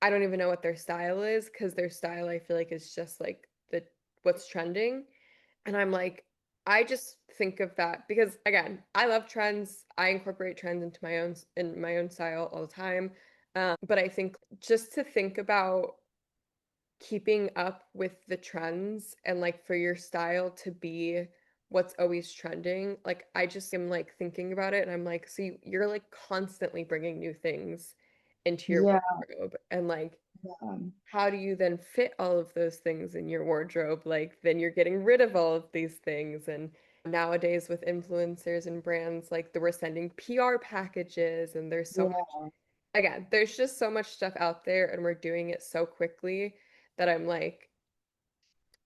I don't even know what their style is because their style I feel like is just like the what's trending. And I'm like, I just think of that because again, I love trends. I incorporate trends into my own style all the time. But I think just to think about keeping up with the trends and like for your style to be what's always trending. Like I just am like thinking about it and I'm like, so you're like constantly bringing new things into your Yeah. wardrobe and like Yeah. how do you then fit all of those things in your wardrobe? Like then you're getting rid of all of these things and nowadays with influencers and brands like we're sending PR packages and there's so much Yeah. again, there's just so much stuff out there and we're doing it so quickly that I'm like,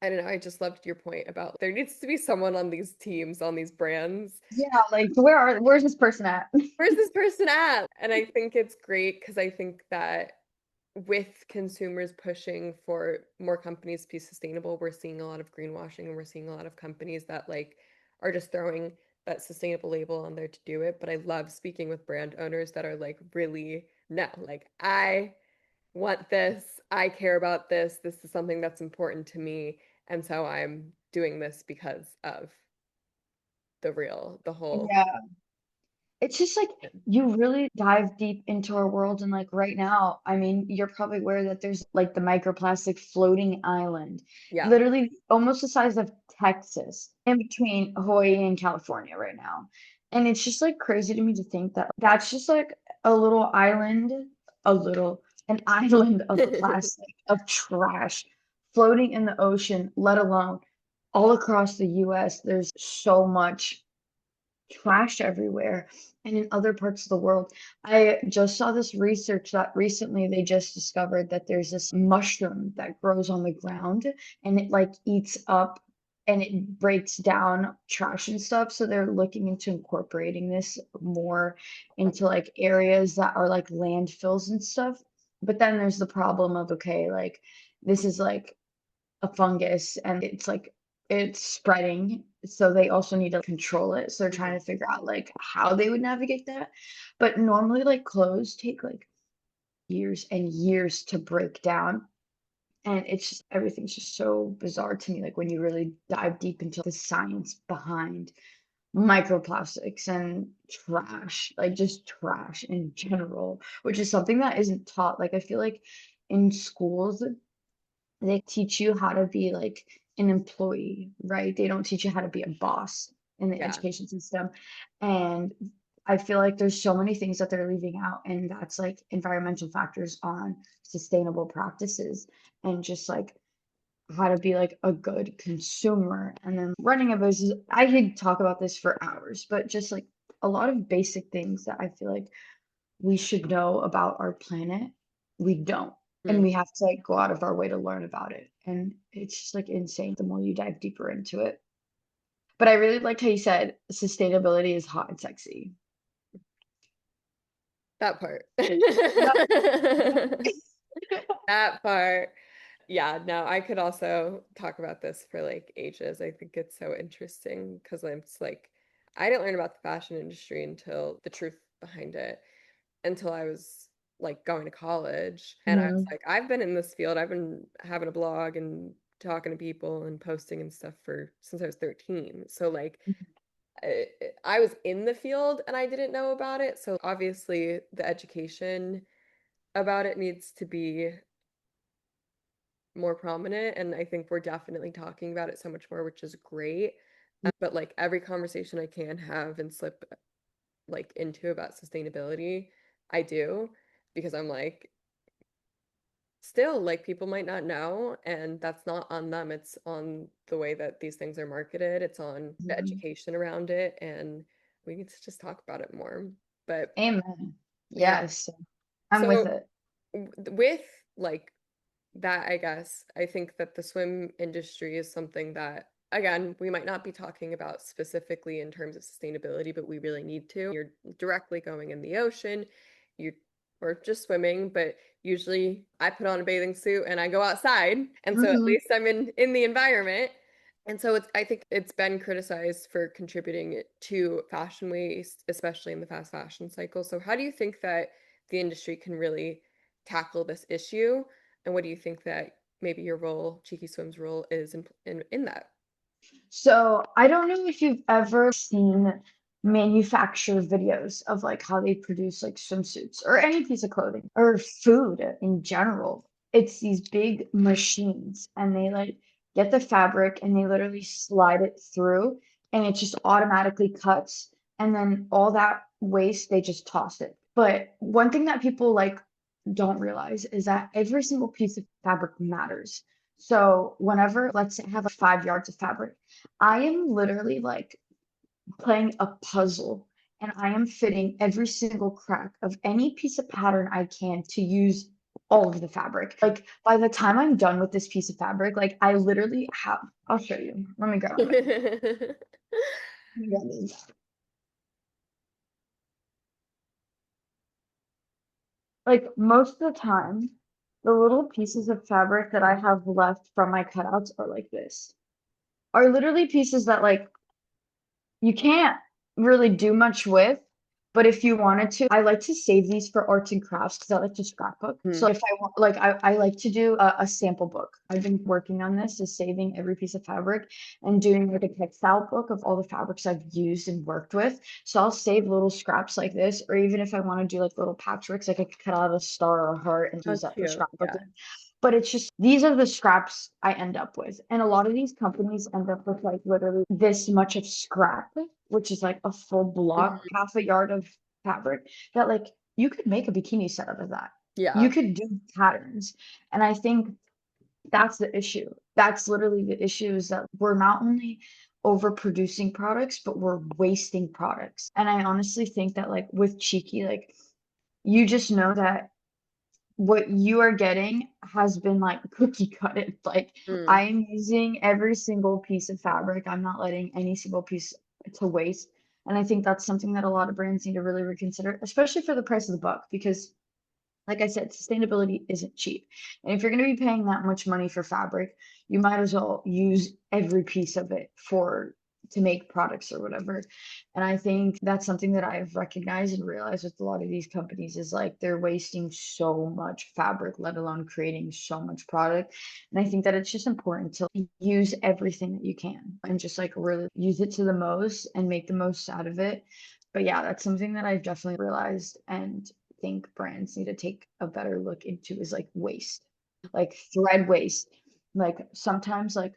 I don't know, I just loved your point about there needs to be someone on these teams, on these brands. Yeah. Like, where's this person at? Where's this person at? And I think it's great because I think that with consumers pushing for more companies to be sustainable, we're seeing a lot of greenwashing and we're seeing a lot of companies that like are just throwing that sustainable label on there to do it. But I love speaking with brand owners that are like really, no, like I want this. I care about this. This is something that's important to me. And so I'm doing this because of the whole. Yeah. It's just like you really dive deep into our world, and like right now, I mean, you're probably aware that there's like the microplastic floating island, Yeah. literally almost the size of Texas, in between Hawaii and California right now. And it's just like crazy to me to think that that's just like a little island, an island of plastic, of trash floating in the ocean, let alone all across the US. There's so much trash everywhere and in other parts of the world. I just saw this research that recently they just discovered that there's this mushroom that grows on the ground and it like eats up and it breaks down trash and stuff. So they're looking into incorporating this more into like areas that are like landfills and stuff. But then there's the problem of, okay, like this is like a fungus and it's like it's spreading, so they also need to control it, so they're trying Mhm. to figure out like how they would navigate that. But normally like clothes take like years and years to break down, and it's just everything's just so bizarre to me like when you really dive deep into the science behind microplastics and trash, like just trash in general, which is something that isn't taught. Like I feel like in schools they teach you how to be like an employee, right? They don't teach you how to be a boss in the Yeah. education system. And I feel like there's so many things that they're leaving out, and that's like environmental factors on sustainable practices and just like how to be like a good consumer. And then running a business, I could talk about this for hours, but just like a lot of basic things that I feel like we should know about our planet, we don't. And Mm, we have to like go out of our way to learn about it. And it's just like insane the more you dive deeper into it. But I really liked how you said sustainability is hot and sexy. that part. Yep. That part. Yeah, no, I could also talk about this for like ages. I think it's so interesting because it's like I didn't learn about the fashion industry until the truth behind it until I was like going to college. And I was Mhm. like, I've been in this field. I've been having a blog and talking to people and posting and stuff for since I was 13. So like I, I was in the field and I didn't know about it. So obviously the education about it needs to be more prominent. And I think we're definitely talking about it so much more, which is great. But like every conversation I can have and slip like into about sustainability, I do because I'm like, still, like people might not know, and that's not on them. It's on the way that these things are marketed. It's on the Mhm. education around it, and we need to just talk about it more. But Amen. yeah, Yes, I'm with so it. with like that, I guess, I think that the swim industry is something that, again, we might not be talking about specifically in terms of sustainability, but we really need to. You're directly going in the ocean, you or just swimming, but usually I put on a bathing suit and I go outside, and so at Mhm. least I'm in the environment. And so I think it's been criticized for contributing to fashion waste, especially in the fast fashion cycle. So how do you think that the industry can really tackle this issue? And what do you think that maybe your role, Cheeky Swim's role, is in that? So I don't know if you've ever seen manufacturer videos of like how they produce like swimsuits or any piece of clothing or food in general. It's these big machines and they like get the fabric and they literally slide it through and it just automatically cuts and then all that waste they just toss it. But one thing that people like don't realize is that every single piece of fabric matters. So whenever, let's say I have 5 yards of fabric, I am literally like playing a puzzle and I am fitting every single crack of any piece of pattern I can to use all of the fabric. Like by the time I'm done with this piece of fabric, like I literally have, I'll show you. Let me grab my, let me grab this. Like most of the time, the little pieces of fabric that I have left from my cutouts are like this. Are literally pieces that like you can't really do much with, but if you wanted to, I like to save these for arts and crafts because I like to scrapbook. So Hmm. if I want, like, I like to do a sample book. I've been working on this, is saving every piece of fabric and doing like a textile book of all the fabrics I've used and worked with. So I'll save little scraps like this, or even if I want to do like little patchworks, like I could cut out a star or a heart and How use that for cute. Yeah. scrapbooking. But it's just these are the scraps I end up with. And a lot of these companies end up with like literally this much of scrap, which is like a full block, Mhm. half a yard of fabric that like you could make a bikini set out of that. You Yeah. could do patterns. And I think that's the issue. That's literally the issue is that we're not only overproducing products, but we're wasting products. And I honestly think that like with Cheeky, like you just know that what you are getting has been like cookie cutted. Like Mm. I'm using every single piece of fabric. I'm not letting any single piece to waste. And I think that's something that a lot of brands need to really reconsider, especially for the price of the buck, because like I said, sustainability isn't cheap. And if you're going to be paying that much money for fabric, you might as well use every piece of it for to make products or whatever. And I think that's something that I've recognized and realized with a lot of these companies is like they're wasting so much fabric, let alone creating so much product. And I think that it's just important to use everything that you can and just like really use it to the most and make the most out of it. But yeah, that's something that I've definitely realized and think brands need to take a better look into is like waste, like thread waste. Like sometimes like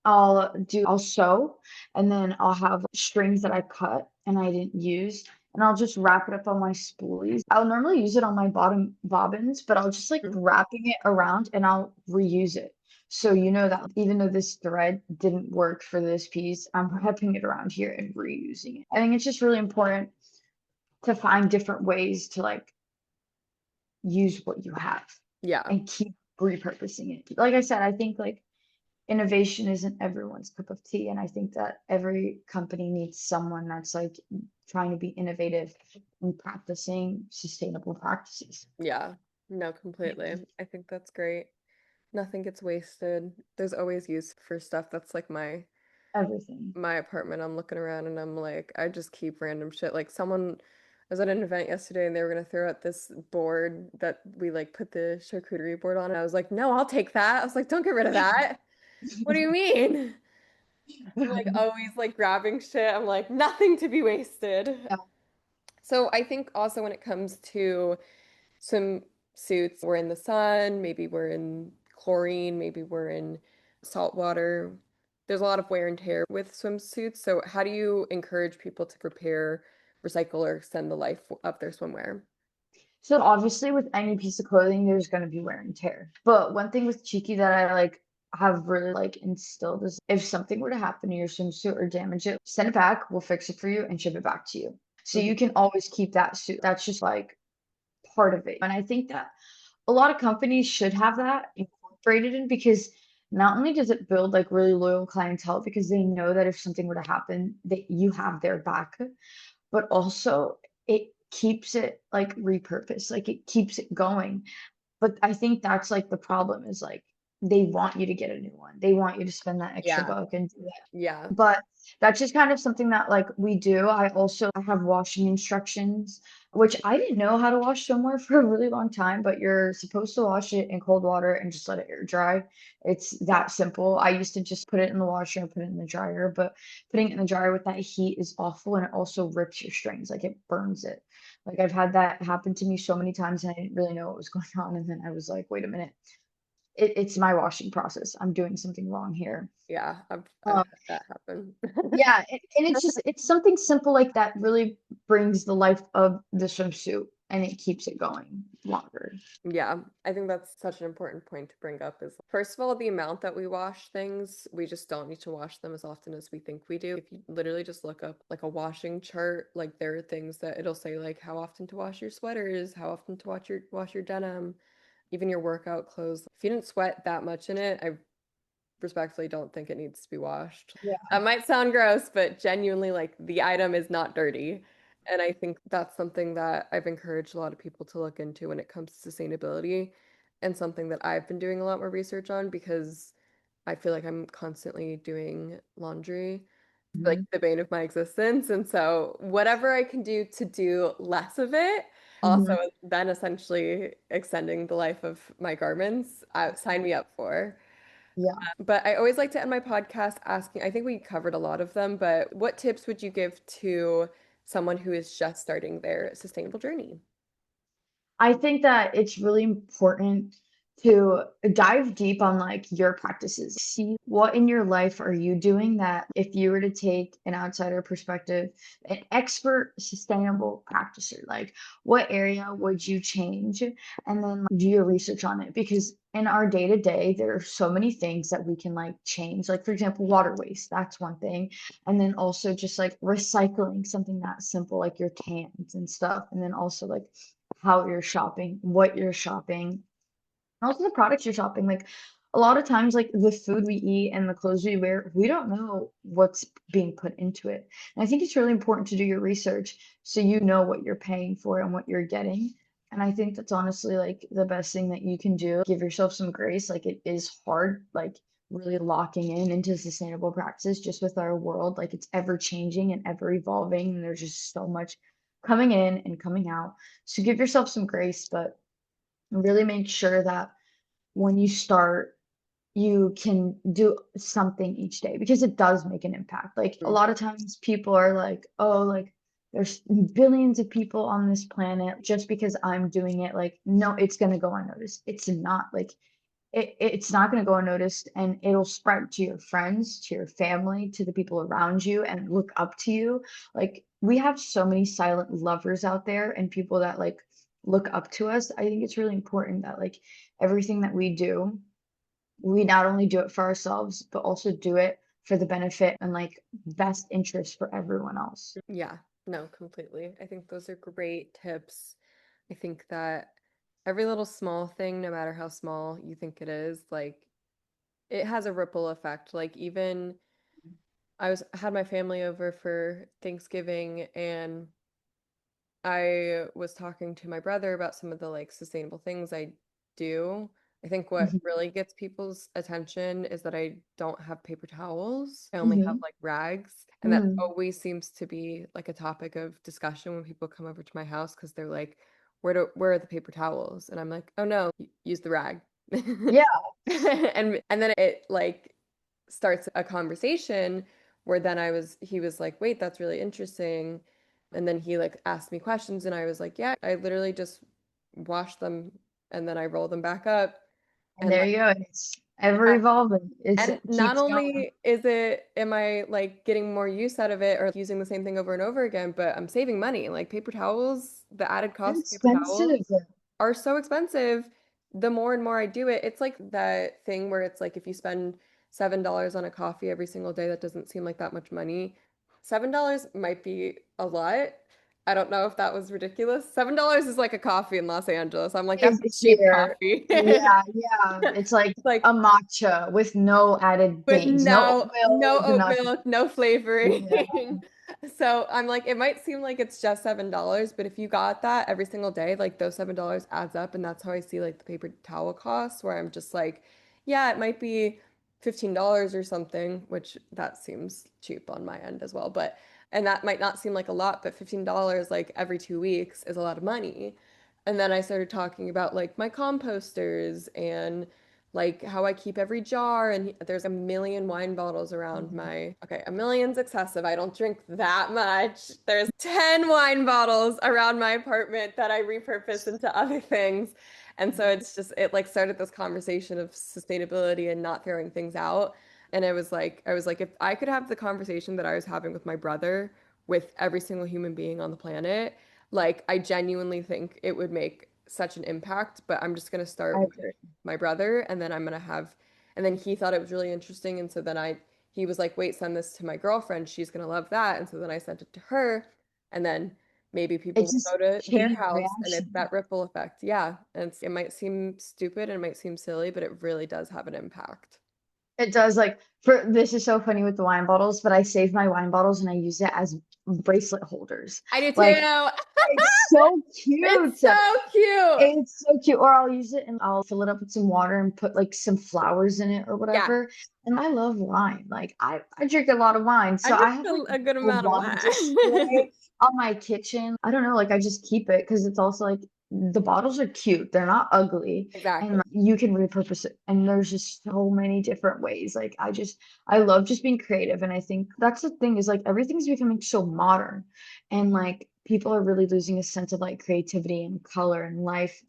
I'll sew, and then I'll have strings that I cut and I didn't use, and I'll just wrap it up on my spoolies. I'll normally use it on my bottom bobbins, but I'll just like Mhm. wrapping it around and I'll reuse it. So you know that even though this thread didn't work for this piece, I'm wrapping it around here and reusing it. I think it's just really important to find different ways to like use what you have Yeah. and keep repurposing it. Like I said, I think like innovation isn't everyone's cup of tea, and I think that every company needs someone that's like trying to be innovative and practicing sustainable practices. Yeah. No, completely. I think that's great. Nothing gets wasted. There's always use for stuff. That's like Everything. my apartment. I'm looking around and I'm like, I just keep random shit. Like someone I was at an event yesterday and they were gonna throw out this board that we like put the charcuterie board on. And I was like, no, I'll take that. I was like, don't get rid of that. What do you mean? I'm like always like grabbing shit. I'm like, nothing to be wasted. Yeah. So I think also when it comes to swimsuits, we're in the sun, maybe we're in chlorine, maybe we're in salt water. There's a lot of wear and tear with swimsuits. So how do you encourage people to repair, recycle, or extend the life of their swimwear? So obviously with any piece of clothing, there's going to be wear and tear. But one thing with Cheeky that I like have really like instilled is if something were to happen to your swimsuit or damage it, send it back, we'll fix it for you and ship it back to you. So Mhm. you can always keep that suit. That's just like part of it. And I think that a lot of companies should have that incorporated in because not only does it build like really loyal clientele because they know that if something were to happen, that you have their back, but also it keeps it like repurposed, like it keeps it going. But I think that's like the problem is like they want you to get a new one. They want you to spend that extra Yeah, buck and do that. yeah. But that's just kind of something that like we do. I have washing instructions, which I didn't know how to wash somewhere for a really long time, but you're supposed to wash it in cold water and just let it air dry. It's that simple. I used to just put it in the washer and put it in the dryer, but putting it in the dryer with that heat is awful and it also rips your strings, like it burns it. Like I've had that happen to me so many times and I didn't really know what was going on. And then I was like, wait a minute, it's my washing process. I'm doing something wrong here. Yeah, I've Um, had that happen. yeah, and it's just it's something simple like that really brings the life of the swimsuit and it keeps it going longer. Yeah, I think that's such an important point to bring up is first of all, the amount that we wash things, we just don't need to wash them as often as we think we do. If you literally just look up like a washing chart, like there are things that it'll say like how often to wash your sweaters, how often to wash your denim, even your workout clothes. If you didn't sweat that much in it, I respectfully don't think it needs to be washed. Yeah. That might sound gross, but genuinely, like the item is not dirty. And I think that's something that I've encouraged a lot of people to look into when it comes to sustainability and something that I've been doing a lot more research on because I feel like I'm constantly doing laundry, like Mhm. the bane of my existence. And so, whatever I can do to do less of it, also Mhm. then essentially extending the life of my garments, sign me up for. Yeah. But I always like to end my podcast asking, I think we covered a lot of them, but what tips would you give to someone who is just starting their sustainable journey? I think that it's really important to dive deep on like your practices. See what in your life are you doing that if you were to take an outsider perspective, an expert sustainable practicer, like what area would you change? And then like, do your research on it because in our day to day, there are so many things that we can like change. Like, for example, water waste, that's one thing. And then also just like recycling something that simple, like your cans and stuff. And then also like how you're shopping, what you're shopping, also the products you're shopping. Like a lot of times, like the food we eat and the clothes we wear, we don't know what's being put into it. And I think it's really important to do your research so you know what you're paying for and what you're getting. And I think that's honestly like the best thing that you can do. Give yourself some grace. Like it is hard, like really locking in into sustainable practices just with our world. Like it's ever changing and ever evolving. And there's just so much coming in and coming out. So give yourself some grace, but really make sure that when you start, you can do something each day because it does make an impact. Like a Mm. lot of times people are like, oh, like there's billions of people on this planet. Just because I'm doing it, like, no, it's gonna go unnoticed. It's not like it's not going to go unnoticed, and it'll spread to your friends, to your family, to the people around you and look up to you. Like we have so many silent lovers out there and people that like look up to us. I think it's really important that like everything that we do, we not only do it for ourselves, but also do it for the benefit and like best interest for everyone else. Yeah, no, completely. I think those are great tips. I think that every little small thing, no matter how small you think it is, like it has a ripple effect. Like even I had my family over for Thanksgiving and I was talking to my brother about some of the like sustainable things I do. I think what Mhm, really gets people's attention is that I don't have paper towels. I only have mhm, like rags. And that mm. always seems to be like a topic of discussion when people come over to my house because they're like, where are the paper towels? And I'm like, oh no, use the rag. Yeah, And then it like starts a conversation where then he was like, wait, that's really interesting. And then he like asked me questions and I was like, yeah, I literally just wash them and then I roll them back up. and And there like, you go. It's ever yeah. evolving. And It not keeps going. only am I like getting more use out of it or using the same thing over and over again, but I'm saving money. Like paper towels, the added They're cost of paper expensive. towels are so expensive. The more and more I do it, it's like that thing where it's like if you spend $7 on a coffee every single day, that doesn't seem like that much money. $7 might be a lot. I don't know if that was ridiculous. $7 is like a coffee in Los Angeles. I'm like, that's Is cheap here. coffee. Yeah, yeah. It's like Like a matcha with no added with things, no oat no milk, oat nothing. milk, no Yeah. flavoring. So I'm like, it might seem like it's just $7, but if you got that every single day, like those $7 adds up, and that's how I see like the paper towel costs, where I'm just like, yeah, it might be $15 or something, which that seems cheap on my end as well, but and that might not seem like a lot, but $15 like every 2 weeks is a lot of money. And then I started talking about like my composters and like how I keep every jar and there's a million wine bottles around Mhm. okay, a million's excessive. I don't drink that much. There's 10 wine bottles around my apartment that I repurpose into other things. And so it's just it like started this conversation of sustainability and not throwing things out. And I was like if I could have the conversation that I was having with my brother with every single human being on the planet, like I genuinely think it would make such an impact, but I'm just gonna I start with agree. my brother and then I'm gonna have and then he thought it was really interesting and so then he was like, wait, send this to my girlfriend. She's gonna love that. And so then I sent it to her and then maybe people It's will just go to their chain house and it's reaction. that ripple effect. Yeah. And it might seem stupid and it might seem silly, but it really does have an impact. It does, like, for this is so funny with the wine bottles, but I save my wine bottles and I use it as bracelet holders. I do Like, too. it's so It's cute. so cute. It's so cute. Or I'll use it and I'll fill it up with some water and put like some flowers in it or Yeah. whatever. And I love wine. Like I drink a lot of wine. I So I drink have like a good a amount of wine wine. display on my kitchen. I don't know, like I just keep it because it's also like the bottles are cute. They're not ugly and Exactly. like, you can repurpose it. And there's just so many different ways. Like I love just being creative. And I think that's the thing is like everything's becoming so modern and like people are really losing a sense of like creativity and color and life.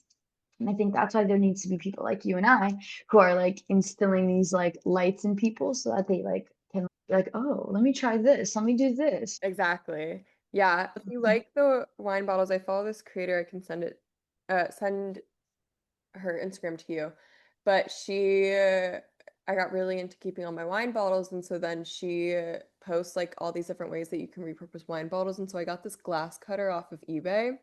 And I think that's why there needs to be people like you and I who are like instilling these like lights in people so that they like can like, oh, let me try this, let me do this. Exactly. Yeah. If you like the wine bottles, I follow this creator. I can send her Instagram to you. But I got really into keeping all my wine bottles. And so then she posts like all these different ways that you can repurpose wine bottles. And so I got this glass cutter off of eBay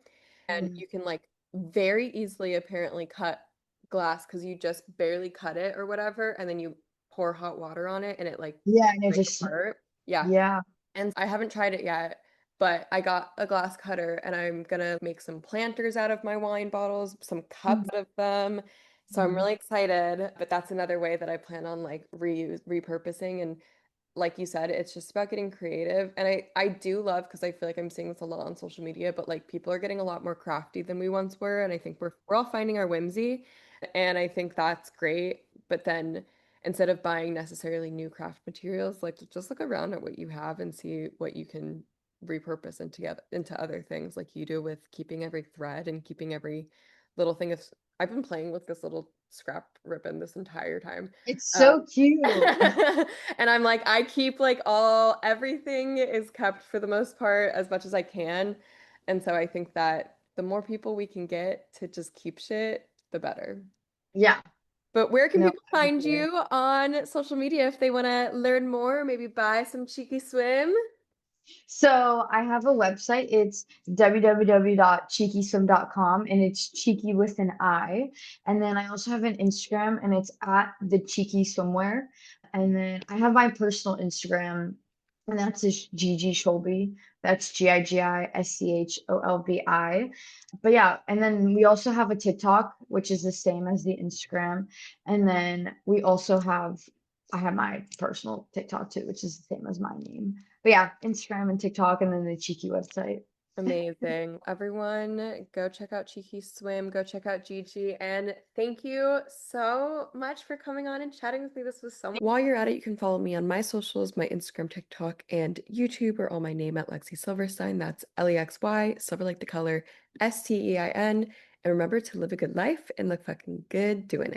and Mm. you can like very easily apparently cut glass because you just barely cut it or whatever. And then you pour hot water on it and it like Yeah, and it break just apart. Yeah. yeah. And I haven't tried it yet, but I got a glass cutter and I'm gonna make some planters out of my wine bottles, some Mhm, cups out of them. So I'm mhm. really excited, but that's another way that I plan on like repurposing. And like you said, it's just about getting creative. And I do love because I feel like I'm seeing this a lot on social media, but like people are getting a lot more crafty than we once were. And I think we're all finding our whimsy. And I think that's great. But then instead of buying necessarily new craft materials, like just look around at what you have and see what you can repurpose into other things like you do with keeping every thread and keeping every little thing of I've been playing with this little scrap ribbon this entire time. It's Um, so cute. and I'm like, I keep like all everything is kept for the most part as much as I can. And so I think that the more people we can get to just keep shit, the better. Yeah, But where can no, people I find agree. you on social media if they want to learn more, maybe buy some Cheeky Swim? So I have a website. It's www.cheekyswim.com and it's cheeky with an I. And then I also have an Instagram and it's at the cheeky swimwear. And then I have my personal Instagram and that's just Gigi Scholbi. That's Gigischolbi. But yeah, and then we also have a TikTok, which is the same as the Instagram. And then I have my personal TikTok too, which is the same as my name. But yeah, Instagram and TikTok and then the Cheeky website. Amazing. Everyone, go check out Cheeky Swim, go check out Gigi, and thank you so much for coming on and chatting with me. This was so much. While you're at it, you can follow me on my socials, my Instagram, TikTok, and YouTube are all my name at Lexy Silverstein. That's Lexy, silver like the color, Stein. And remember to live a good life and look fucking good doing it.